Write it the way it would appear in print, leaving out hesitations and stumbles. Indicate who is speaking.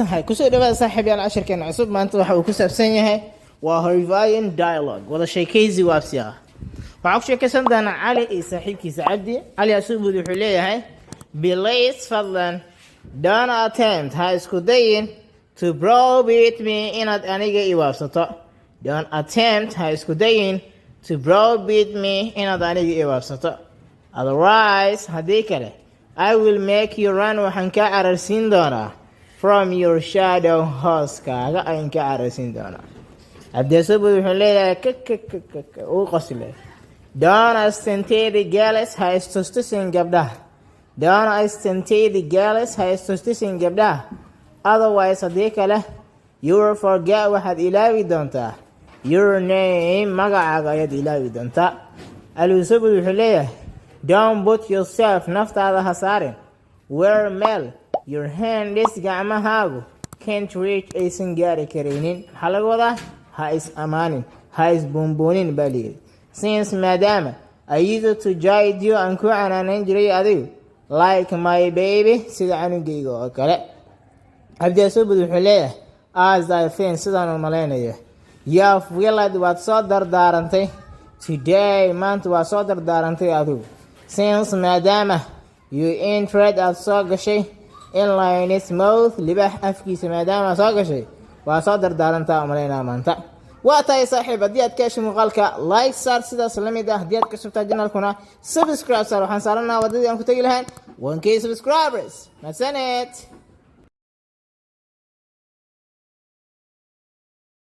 Speaker 1: هاي كسر دبا صاحبي على عشر كان عصب ما أنت وحنا كسر سنة هاي وهرفاين dialogue ولا شيء كيزي وابسيا وعارف شيء كسر ده أنا علي صاحب كيس عبدي علي أسوق بدو حليه هاي بليس فضلا don't attempt هاي سكودين to browbeat me إن أنيجا إيوابسطة don't attempt هاي سكودين to browbeat me إن أنيجا إيوابسطة otherwise هديك له I will make you run وحنكا عرسين دونا from your shadow hooskaaga ayaan ka caraysiin doonaa cabdiyasuub wuxuu leeyahay kk uu qosle don't ostensate girls ha istustusin gabdhaha don't ostensate girls ha istustusin gabdhaha otherwise haddii kale you will forget waxaad ilaawi doontaa your name magacaaga ayaad ilaawi doontaa alyusuub wuxuu leeyahay don't put yourself naftaada ha saarin where male your hand is gacmahaagu can't reach aysan gaari karaynin maxaa laga wadaa ha is amaanin ha is buunbuunin baa layidhi since maadaama I used to guide you aan ku canaanayn jiray adigu like my baby sida canugayga oo kale cabdiyasuubud wuxuu leeyahay as I think sidaan u malaynayo you've realized waad soo dardaarantay today maanta waad soo dardaarantay adigu since maadaama you entered aad soo gashay in lion's mouth libax afkiisa maadaama soo gashay waa soo dardaarantaa umalaynaa maanta waa tahay saaxiib haddii aad ka heshay muuqaalka like saar sidaas la mid ah haddii aad ka shubtaa janaalkuna subscribe saar waxaan saaranaha waddadii aan ku tegi lahayn 1k subscribers madsaneed